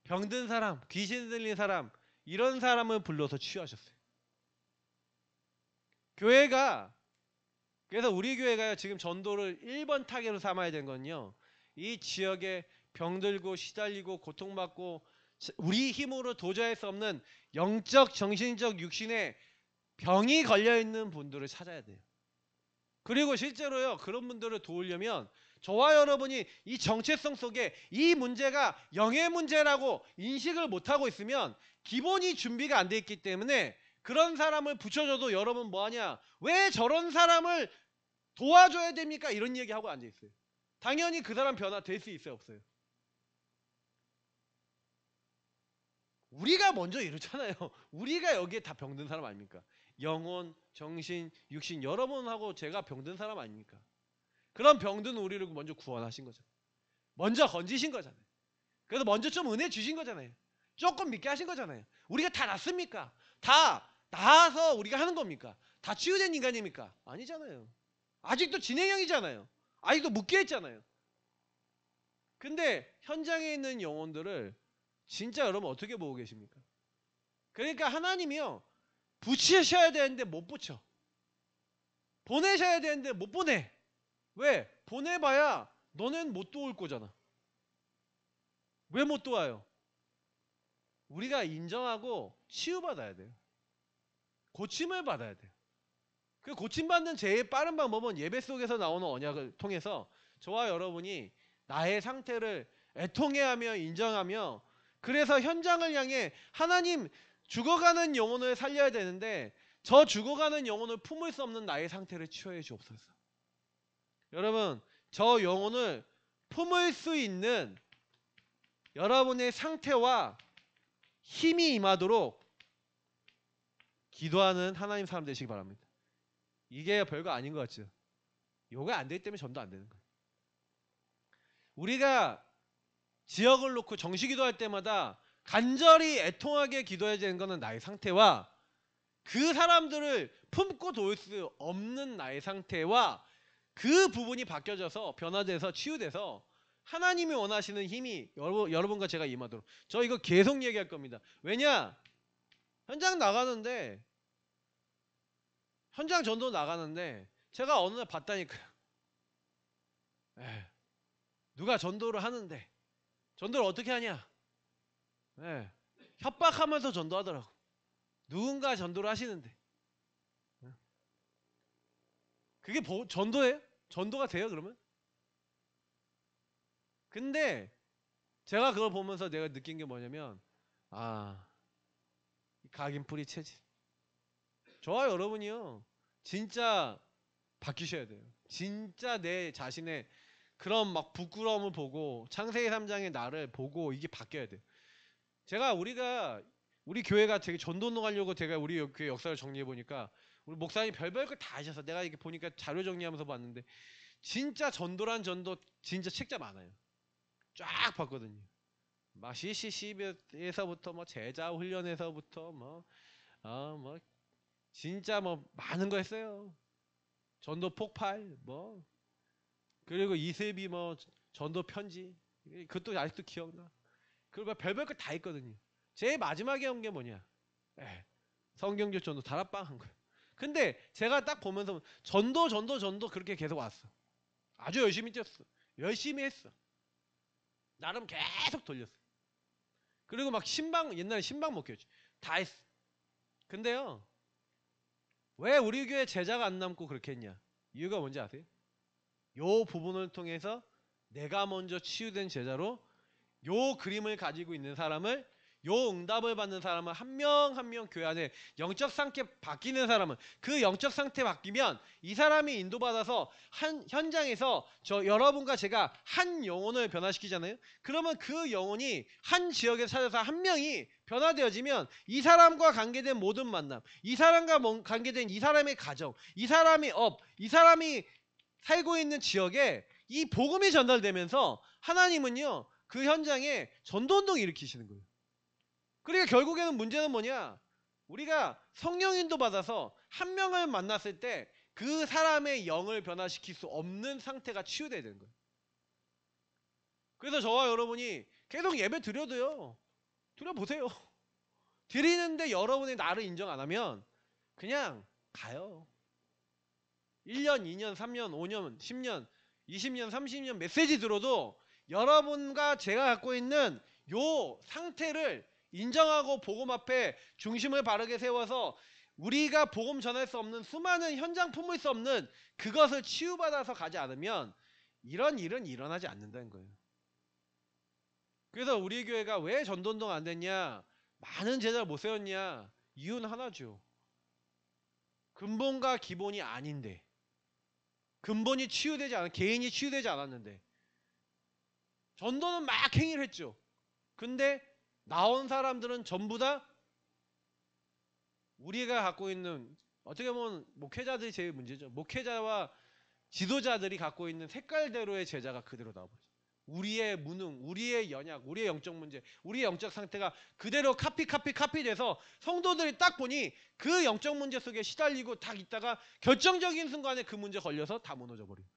병든 사람, 귀신 들린 사람, 이런 사람을 불러서 치유하셨어요. 교회가, 그래서 우리 교회가 지금 전도를 1번 타겟으로 삼아야 되는 건요, 이 지역에 병들고 시달리고 고통받고 우리 힘으로 도저히 할 수 없는 영적, 정신적, 육신의 병이 걸려있는 분들을 찾아야 돼요. 그리고 실제로요, 그런 분들을 도우려면 저와 여러분이 이 정체성 속에 이 문제가 영의 문제라고 인식을 못하고 있으면, 기본이 준비가 안 돼 있기 때문에 그런 사람을 붙여줘도 여러분 뭐하냐, 왜 저런 사람을 도와줘야 됩니까? 이런 얘기하고 앉아있어요. 당연히 그 사람 변화 될 수 있어요, 없어요? 우리가 먼저 이렇잖아요. 우리가 여기에 다 병든 사람 아닙니까? 영혼, 정신, 육신, 여러분하고 제가 병든 사람 아닙니까? 그런 병든 우리를 먼저 구원하신 거잖아요. 먼저 건지신 거잖아요. 그래서 먼저 좀 은혜 주신 거잖아요. 조금 믿게 하신 거잖아요. 우리가 다 낫습니까? 다 나아서 우리가 하는 겁니까? 다 치유된 인간입니까? 아니잖아요. 아직도 진행형이잖아요. 아직도 묶여있잖아요. 근데 현장에 있는 영혼들을 진짜 여러분 어떻게 보고 계십니까? 그러니까 하나님이요, 붙이셔야 되는데 못 붙여. 보내셔야 되는데 못 보내. 왜? 보내봐야 너는 못 도울 거잖아. 왜 못 도와요? 우리가 인정하고 치유받아야 돼요. 고침을 받아야 돼요. 그 고침받는 제일 빠른 방법은 예배 속에서 나오는 언약을 통해서 저와 여러분이 나의 상태를 애통해하며 인정하며, 그래서 현장을 향해 하나님, 죽어가는 영혼을 살려야 되는데 저 죽어가는 영혼을 품을 수 없는 나의 상태를 치유해 주옵소서. 여러분, 저 영혼을 품을 수 있는 여러분의 상태와 힘이 임하도록 기도하는 하나님 사람 되시기 바랍니다. 이게 별거 아닌 것 같죠? 요가 안 되기 때문에 전도 안 되는 거예요. 우리가 지역을 놓고 정시 기도할 때마다 간절히 애통하게 기도해야 되는 것은 나의 상태와, 그 사람들을 품고 도울 수 없는 나의 상태와 그 부분이 바뀌어져서 변화돼서 치유돼서 하나님이 원하시는 힘이 여러분과 제가 임하도록. 저 이거 계속 얘기할 겁니다. 왜냐? 현장 나가는데, 현장 전도 나가는데 제가 어느 날 봤다니까요. 누가 전도를 하는데 전도를 어떻게 하냐? 협박하면서 전도하더라고. 누군가 전도를 하시는데 그게 전도예요? 전도가 돼요 그러면? 근데 제가 그걸 보면서 내가 느낀 게 뭐냐면, 각인뿌리 체질. 저와 여러분이요 진짜 바뀌셔야 돼요. 진짜 내 자신의 그런 막 부끄러움을 보고 창세기 3장의 나를 보고 이게 바뀌어야 돼요. 우리 교회가 되게 전도운동 하려고 제가 우리 교회 역사를 정리해 보니까 우리 목사님 별별 거 다 하셔서 내가 이렇게 보니까 자료 정리하면서 봤는데 진짜 전도란 전도 진짜 책자 많아요. 쫙 봤거든요. 막 CCC에서부터 뭐 제자 훈련에서부터 뭐 진짜 뭐 많은 거 했어요. 전도 폭발 뭐, 그리고 이세비 뭐 전도 편지, 그것도 아직도 기억나. 그리고 별별 거 다 했거든요. 제일 마지막에 온 게 뭐냐? 성경적 전도 다락방 한 거예요. 근데 제가 딱 보면서 전도 그렇게 계속 왔어. 아주 열심히 뛰었어. 열심히 했어. 나름 계속 돌렸어. 그리고 막 옛날에 신방 먹혔지. 다 했어. 근데요, 왜 우리 교회 제자가 안 남고 그렇게 했냐? 이유가 뭔지 아세요? 요 부분을 통해서 내가 먼저 치유된 제자로 요 그림을 가지고 있는 사람을, 요 응답을 받는 사람을 한 명 한 명 교회 안에 영적 상태 바뀌는 사람은, 그 영적 상태 바뀌면 이 사람이 인도받아서 한 현장에서 여러분과 제가 한 영혼을 변화시키잖아요. 그러면 그 영혼이 한 지역에 찾아서 한 명이 변화되어지면 이 사람과 관계된 모든 만남, 이 사람과 관계된 이 사람의 가정, 이 사람의 이 사람이 살고 있는 지역에 이 복음이 전달되면서 하나님은요 그 현장에 전도운동을 일으키시는 거예요. 그러니까 결국에는 문제는 뭐냐? 우리가 성령 인도 받아서 한 명을 만났을 때 그 사람의 영을 변화시킬 수 없는 상태가 치유돼야 되는 거예요. 그래서 저와 여러분이 계속 예배 드려도요, 드려보세요. 드리는데 여러분이 나를 인정 안 하면 그냥 가요. 1년, 2년, 3년, 5년, 10년, 20년, 30년 메시지 들어도 여러분과 제가 갖고 있는 요 상태를 인정하고 복음 앞에 중심을 바르게 세워서 우리가 복음 전할 수 없는 수많은 현장 품을 수 없는 그것을 치유받아서 가지 않으면 이런 일은 일어나지 않는다는 거예요. 그래서 우리 교회가 왜 전도운동 안 됐냐, 많은 제자를 못 세웠냐, 이유는 하나죠. 근본과 기본이 아닌데, 근본이 치유되지 않아, 개인이 치유되지 않았는데 전도는 막 행위를 했죠. 근데 나온 사람들은 전부 다 우리가 갖고 있는, 어떻게 보면 목회자들이 제일 문제죠. 목회자와 지도자들이 갖고 있는 색깔대로의 제자가 그대로 나와버리죠. 우리의 무능, 우리의 연약, 우리의 영적 문제, 우리의 영적 상태가 그대로 카피 돼서 성도들이 딱 보니 그 영적 문제 속에 시달리고 딱 있다가 결정적인 순간에 그 문제 걸려서 다 무너져 버려요.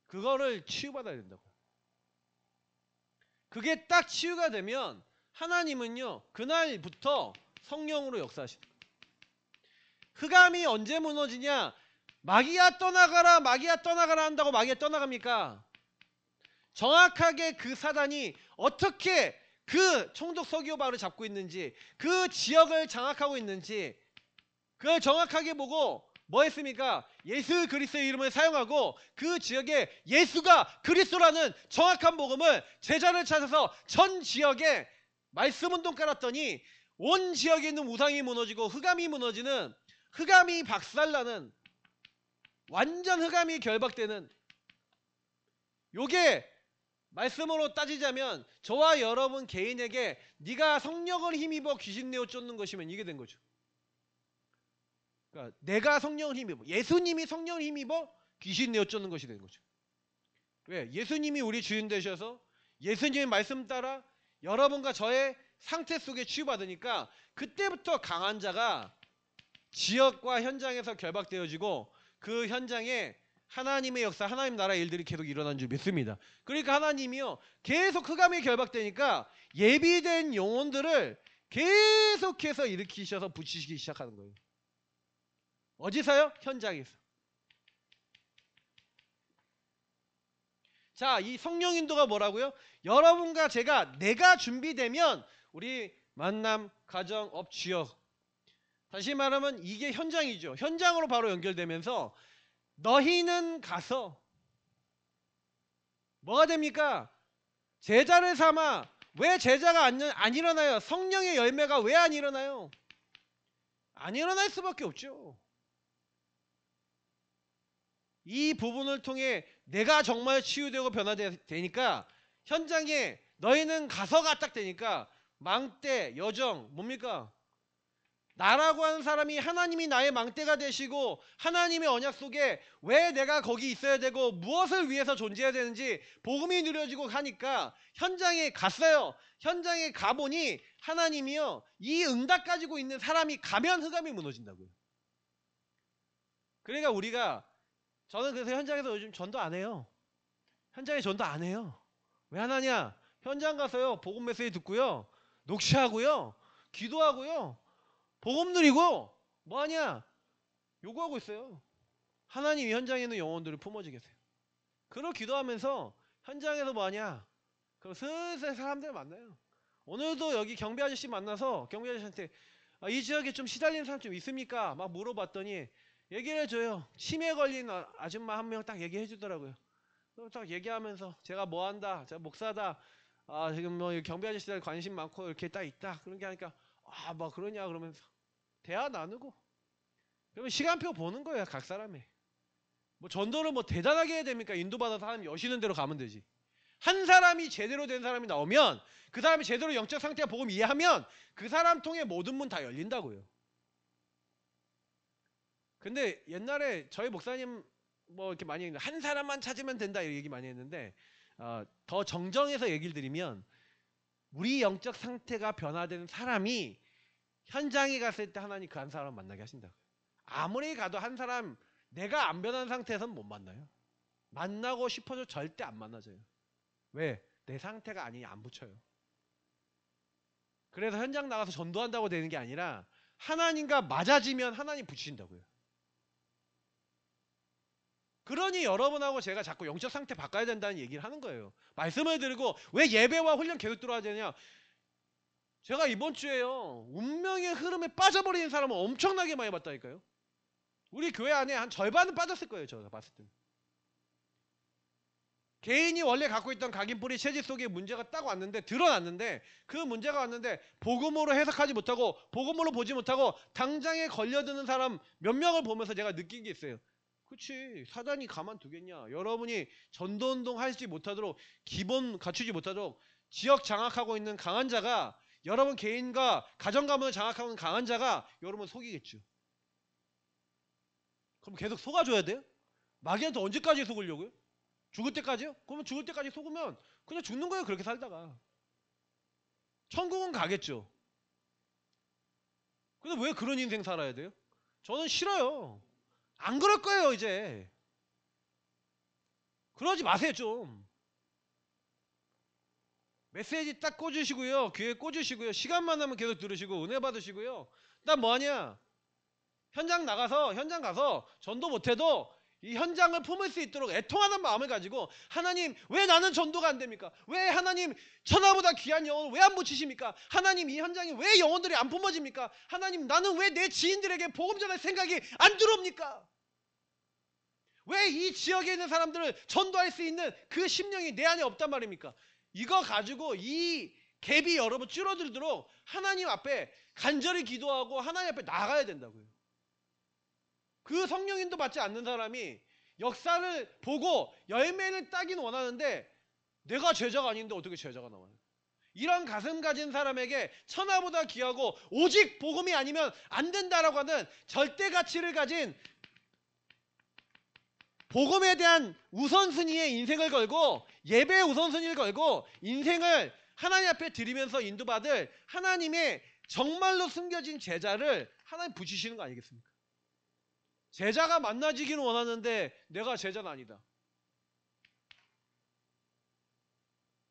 그거를 치유받아야 된다고. 그게 딱 치유가 되면 하나님은요 그날부터 성령으로 역사하신다. 흑암이 언제 무너지냐? 마귀야 떠나가라, 마귀야 떠나가라 한다고 마귀가 떠나갑니까? 정확하게 그 사단이 어떻게 그 총독 서기오바를 잡고 있는지, 그 지역을 장악하고 있는지 그걸 정확하게 보고 뭐 했습니까? 예수 그리스도의 이름을 사용하고 그 지역에 예수가 그리스도라는 정확한 복음을 제자를 찾아서 전 지역에 말씀 운동 깔았더니 온 지역에 있는 우상이 무너지고 흑암이 무너지는, 흑암이 박살나는, 완전 흑암이 결박되는, 요게 말씀으로 따지자면 저와 여러분 개인에게 네가 성령을 힘입어 귀신 내어 쫓는 것이면 이게 된 거죠. 그러니까 내가 성령을 힘입어, 예수님이 성령을 힘입어 귀신 내어 쫓는 것이 되는 거죠. 왜? 예수님이 우리 주인 되셔서 예수님의 말씀 따라 여러분과 저의 상태 속에 치유받으니까 그때부터 강한 자가 지역과 현장에서 결박되어지고 그 현장에 하나님의 역사, 하나님 나라의 일들이 계속 일어난 줄 믿습니다. 그러니까 하나님이요 계속 흑암이 결박되니까 예비된 영혼들을 계속해서 일으키셔서 붙이시기 시작하는 거예요. 어디서요? 현장에서. 자, 이 성령 인도가 뭐라고요? 여러분과 제가, 내가 준비되면 우리 만남, 가정, 업, 지역, 다시 말하면 이게 현장이죠. 현장으로 바로 연결되면서 너희는 가서 뭐가 됩니까? 제자를 삼아. 왜 제자가 안 일어나요? 성령의 열매가 왜 안 일어나요? 안 일어날 수밖에 없죠. 이 부분을 통해 내가 정말 치유되고 변화되니까 현장에 너희는 가서가 딱 되니까 망대, 여정, 뭡니까? 나라고 하는 사람이 하나님이 나의 망대가 되시고 하나님의 언약 속에 왜 내가 거기 있어야 되고 무엇을 위해서 존재해야 되는지 복음이 누려지고 하니까 현장에 갔어요. 현장에 가보니 하나님이요 이 응답 가지고 있는 사람이 가면 흑암이 무너진다고요. 그러니까 우리가, 저는 그래서 현장에서 요즘 전도 안 해요. 현장에 전도 안 해요. 왜 안 하냐? 현장 가서요 복음 메시지 듣고요 녹취하고요 기도하고요 복음 누리고 뭐하냐? 요구하고 있어요. 하나님이 현장에 있는 영혼들을 품어주게 하세요. 그걸 기도하면서 현장에서 뭐하냐? 그럼 슬슬 사람들 만나요. 오늘도 여기 경비 아저씨 만나서 경비 아저씨한테 이 지역에 좀 시달리는 사람 좀 있습니까? 막 물어봤더니 얘기를 해줘요. 치매 걸린 아줌마 한 명 딱 얘기해 주더라고요. 딱 얘기하면서 제가 뭐한다, 제가 목사다, 지금 뭐 경비 아저씨들 관심 많고 이렇게 딱 있다 그런 게 하니까 뭐 그러냐 그러면서 대화 나누고 그러면 시간표 보는 거예요. 각 사람이 뭐 전도를 뭐 대단하게 해야 됩니까? 인도받아서 사람이 여시는 대로 가면 되지. 한 사람이 제대로 된 사람이 나오면 그 사람이 제대로 영적 상태와 복음 이해하면 그 사람 통해 모든 문 다 열린다고요. 근데 옛날에 저희 목사님 뭐 이렇게 많이 했는데 한 사람만 찾으면 된다 이렇게 얘기 많이 했는데 더 정정해서 얘기를 드리면 우리 영적 상태가 변화되는 사람이 현장에 갔을 때 하나님 그 한 사람 만나게 하신다고요. 아무리 가도 한 사람 내가 안 변한 상태에서는 못 만나요. 만나고 싶어도 절대 안 만나져요. 왜? 내 상태가 아니니 안 붙여요. 그래서 현장 나가서 전도한다고 되는 게 아니라 하나님과 맞아지면 하나님 붙이신다고요. 그러니 여러분하고 제가 자꾸 영적 상태 바꿔야 된다는 얘기를 하는 거예요. 말씀을 드리고 왜 예배와 훈련 계속 들어야 되냐? 제가 이번 주에요 운명의 흐름에 빠져버리는 사람을 엄청나게 많이 봤다니까요. 우리 교회 안에 한 절반은 빠졌을 거예요. 제가 봤을 때는. 개인이 원래 갖고 있던 각인뿌리 체질 속에 문제가 딱 왔는데 드러났는데 그 문제가 왔는데 복음으로 해석하지 못하고 복음으로 보지 못하고 당장에 걸려드는 사람 몇 명을 보면서 제가 느낀 게 있어요. 그렇지, 사단이 가만두겠냐? 여러분이 전도운동 하지 못하도록 기본 갖추지 못하도록 지역 장악하고 있는 강한 자가, 여러분 개인과 가정 가문을 장악하고 있는 강한 자가 여러분 속이겠죠. 그럼 계속 속아줘야 돼요? 마귀한테 언제까지 속으려고요? 죽을 때까지요? 그러면 죽을 때까지 속으면 그냥 죽는 거예요. 그렇게 살다가 천국은 가겠죠. 근데 왜 그런 인생 살아야 돼요? 저는 싫어요. 안 그럴 거예요. 이제 그러지 마세요. 좀 메시지 딱 꽂으시고요, 귀에 꽂으시고요, 시간만 나면 계속 들으시고 은혜 받으시고요. 난 뭐하냐? 현장 가서 전도 못해도 이 현장을 품을 수 있도록 애통하는 마음을 가지고 하나님 왜 나는 전도가 안 됩니까? 왜 하나님 천하보다 귀한 영혼을 왜 안 붙이십니까? 하나님 이 현장에 왜 영혼들이 안 품어집니까? 하나님 나는 왜 내 지인들에게 복음 전할 생각이 안 들어옵니까? 왜 이 지역에 있는 사람들을 전도할 수 있는 그 심령이 내 안에 없단 말입니까? 이거 가지고 이 갭이 여러분 줄어들도록 하나님 앞에 간절히 기도하고 하나님 앞에 나가야 된다고요. 그 성령인도 받지 않는 사람이 역사를 보고 열매를 따긴 원하는데 내가 제자가 아닌데 어떻게 제자가 나와요? 이런 가슴 가진 사람에게 천하보다 귀하고 오직 복음이 아니면 안 된다라고 하는 절대 가치를 가진 복음에 대한 우선순위에 인생을 걸고 예배의 우선순위를 걸고 인생을 하나님 앞에 드리면서 인도받을 하나님의 정말로 숨겨진 제자를 하나님 붙이시는 거 아니겠습니까? 제자가 만나지기는 원하는데 내가 제자는 아니다.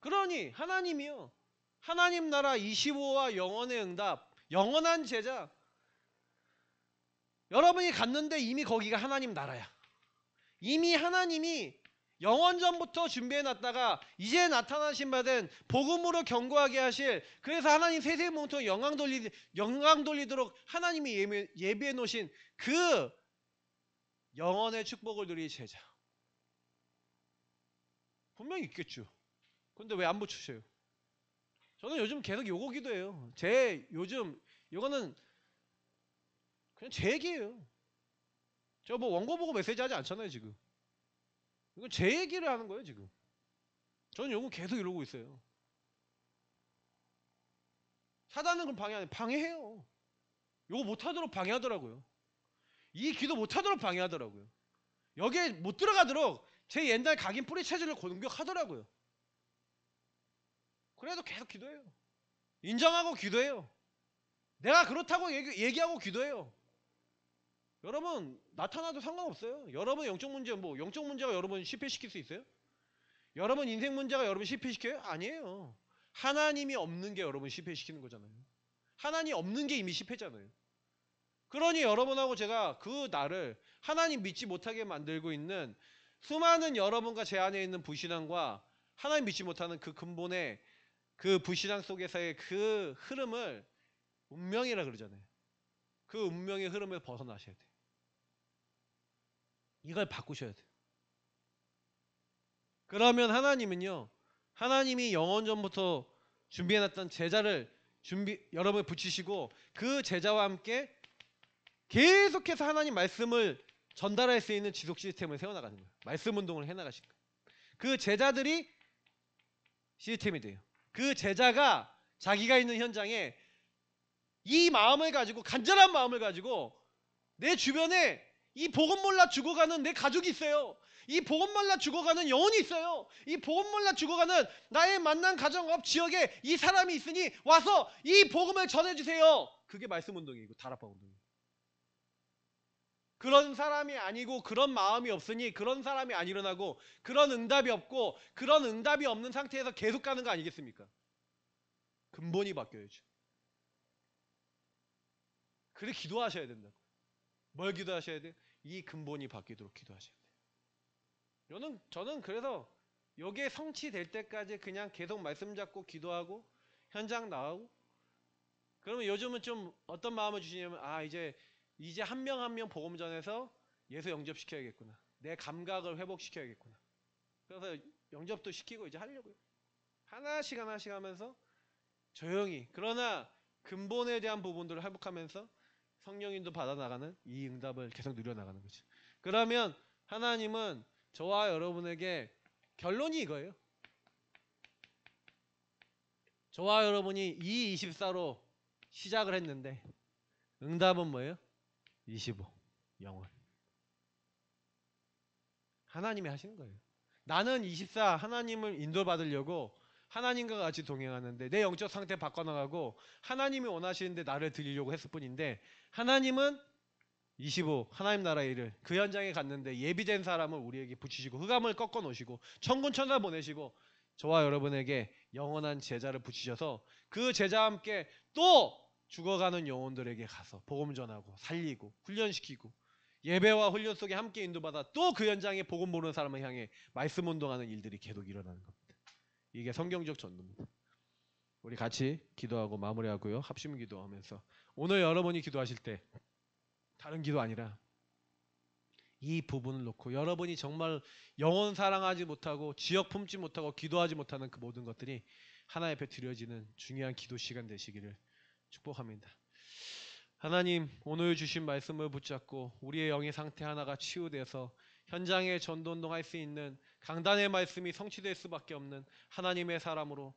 그러니 하나님이요. 하나님 나라 25와 영원의 응답, 영원한 제자. 여러분이 갔는데 이미 거기가 하나님 나라야. 이미 하나님이 영원전부터 준비해놨다가 이제 나타나신 바된 복음으로 경고하게 하실, 그래서 하나님 세세 몸통 영광 돌리도록 하나님이 예비해 놓으신 그 영원의 축복을 누릴 제자 분명히 있겠죠. 근데 왜 안 붙이셔요? 저는 요즘 계속 요거 기도해요. 제 요즘 이거는 그냥 제 얘기예요. 저 뭐 원고 보고 메시지 하지 않잖아요 지금. 이건 제 얘기를 하는 거예요 지금. 저는 요거 계속 이러고 있어요. 사단은 그럼 방해해요. 요거 못하도록 방해하더라고요. 이 기도 못하도록 방해하더라고요. 여기에 못 들어가도록 제 옛날 각인 뿌리 체질을 공격하더라고요. 그래도 계속 기도해요. 인정하고 기도해요. 내가 그렇다고 얘기하고 기도해요. 여러분 나타나도 상관없어요. 여러분 영적 문제 영적 문제가 여러분 실패시킬 수 있어요? 여러분 인생 문제가 여러분 실패시켜요? 아니에요. 하나님이 없는 게 여러분 실패시키는 거잖아요. 하나님 없는 게 이미 실패잖아요. 그러니 여러분하고 제가 그 나를 하나님 믿지 못하게 만들고 있는 수많은 여러분과 제 안에 있는 불신앙과 하나님 믿지 못하는 그 근본의 그 불신앙 속에서의 그 흐름을 운명이라 그러잖아요. 그 운명의 흐름을 벗어나셔야 돼요. 이걸 바꾸셔야 돼요. 그러면 하나님은요, 하나님이 영원전부터 준비해놨던 제자를 여러분을 붙이시고 그 제자와 함께 계속해서 하나님 말씀을 전달할 수 있는 지속 시스템을 세워나가는 거예요. 말씀 운동을 해나가신 거예요. 그 제자들이 시스템이 돼요. 그 제자가 자기가 있는 현장에 이 마음을 가지고, 간절한 마음을 가지고 내 주변에 이 복음 몰라 죽어가는 내 가족이 있어요. 이 복음 몰라 죽어가는 영혼이 있어요. 이 복음 몰라 죽어가는 나의 만난 가정업 지역에 이 사람이 있으니 와서 이 복음을 전해주세요. 그게 말씀 운동이고 다락방 운동이에요. 그런 사람이 아니고 그런 마음이 없으니 그런 사람이 안 일어나고 그런 응답이 없고 그런 응답이 없는 상태에서 계속 가는 거 아니겠습니까? 근본이 바뀌어야죠. 그래 기도하셔야 된다고. 뭘 기도하셔야 돼요? 이 근본이 바뀌도록 기도하셔야 돼요. 저는 그래서 여기에 성취될 때까지 그냥 계속 말씀 잡고 기도하고 현장 나가고, 그러면 요즘은 좀 어떤 마음을 주시냐면 이제 한 명 한 명 복음 전해서 예수 영접시켜야겠구나. 내 감각을 회복시켜야겠구나. 그래서 영접도 시키고 이제 하려고요. 하나씩 하면서 조용히, 그러나 근본에 대한 부분들을 회복하면서 성령님도 받아나가는 이 응답을 계속 누려나가는 거죠. 그러면 하나님은 저와 여러분에게 결론이 이거예요. 저와 여러분이 224로 시작을 했는데 응답은 뭐예요? 25 영원. 하나님이 하시는 거예요. 나는 24 하나님을 인도받으려고 하나님과 같이 동행하는데 내 영적 상태 바꿔나가고 하나님이 원하시는데 나를 드리려고 했을 뿐인데, 하나님은 25 하나님 나라의 일을 그 현장에 갔는데 예비된 사람을 우리에게 붙이시고 흑암을 꺾어 놓으시고 천군 천사 보내시고 저와 여러분에게 영원한 제자를 붙이셔서 그 제자와 함께 또 죽어가는 영혼들에게 가서 복음 전하고 살리고 훈련시키고 예배와 훈련 속에 함께 인도받아 또 그 현장에 복음 모르는 사람을 향해 말씀 운동하는 일들이 계속 일어나는 겁니다. 이게 성경적 전도입니다. 우리 같이 기도하고 마무리하고요. 합심 기도하면서 오늘 여러분이 기도하실 때 다른 기도 아니라 이 부분을 놓고 여러분이 정말 영혼 사랑하지 못하고 지역 품지 못하고 기도하지 못하는 그 모든 것들이 하나님 앞에 드려지는 중요한 기도 시간 되시기를 축복합니다. 하나님, 오늘 주신 말씀을 붙잡고 우리의 영의 상태 하나가 치유돼서 현장에 전도운동 할 수 있는 강단의 말씀이 성취될 수밖에 없는 하나님의 사람으로